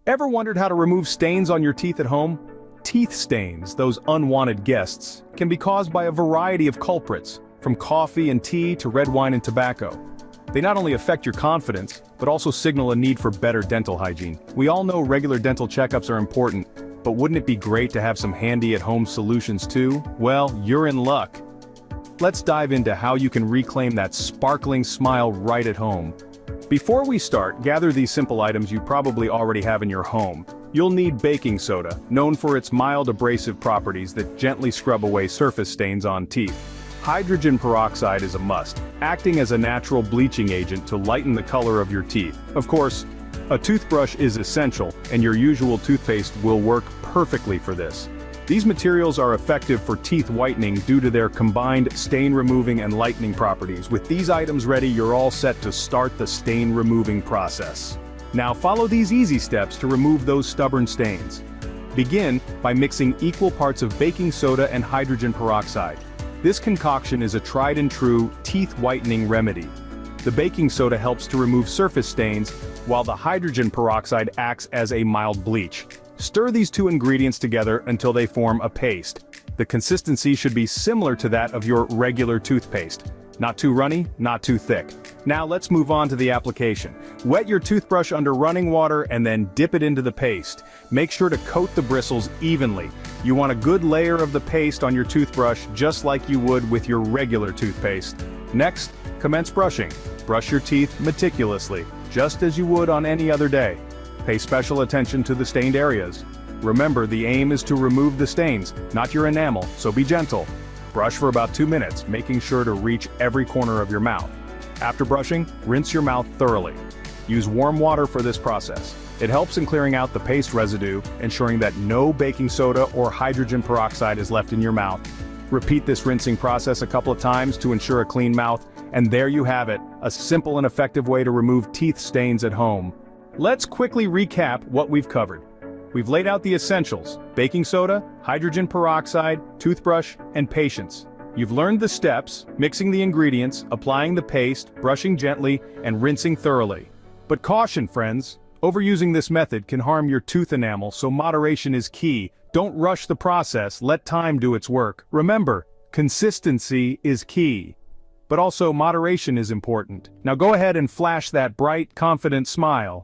Ever wondered how to remove stains on your teeth at home? Teeth stains, those unwanted guests, can be caused by a variety of culprits, from coffee and tea to red wine and tobacco. They not only affect your confidence, but also signal a need for better dental hygiene. We all know regular dental checkups are important, but wouldn't it be great to have some handy-at-home solutions too? Well, you're in luck. Let's dive into how you can reclaim that sparkling smile right at home. Before we start, gather these simple items you probably already have in your home. You'll need baking soda, known for its mild abrasive properties that gently scrub away surface stains on teeth. Hydrogen peroxide is a must, acting as a natural bleaching agent to lighten the color of your teeth. Of course, a toothbrush is essential, and your usual toothpaste will work perfectly for this. These materials are effective for teeth whitening due to their combined stain-removing and lightening properties. With these items ready, you're all set to start the stain-removing process. Now follow these easy steps to remove those stubborn stains. Begin by mixing equal parts of baking soda and hydrogen peroxide. This concoction is a tried-and-true teeth whitening remedy. The baking soda helps to remove surface stains, while the hydrogen peroxide acts as a mild bleach. Stir these two ingredients together until they form a paste. The consistency should be similar to that of your regular toothpaste. Not too runny, not too thick. Now let's move on to the application. Wet your toothbrush under running water and then dip it into the paste. Make sure to coat the bristles evenly. You want a good layer of the paste on your toothbrush just like you would with your regular toothpaste. Next, commence brushing. Brush your teeth meticulously, just as you would on any other day. Pay special attention to the stained areas. Remember, the aim is to remove the stains, not your enamel, so be gentle. Brush for about 2 minutes, making sure to reach every corner of your mouth. After brushing, rinse your mouth thoroughly. Use warm water for this process. It helps in clearing out the paste residue, ensuring that no baking soda or hydrogen peroxide is left in your mouth. Repeat this rinsing process a couple of times to ensure a clean mouth, and there you have it, a simple and effective way to remove teeth stains at home. Let's quickly recap what we've covered. We've laid out the essentials: baking soda, hydrogen peroxide, toothbrush, and patience. You've learned the steps: mixing the ingredients, applying the paste, brushing gently, and rinsing thoroughly. But caution, friends, overusing this method can harm your tooth enamel, so moderation is key. Don't rush the process, let time do its work. Remember, consistency is key. But also moderation is important. Now go ahead and flash that bright, confident smile.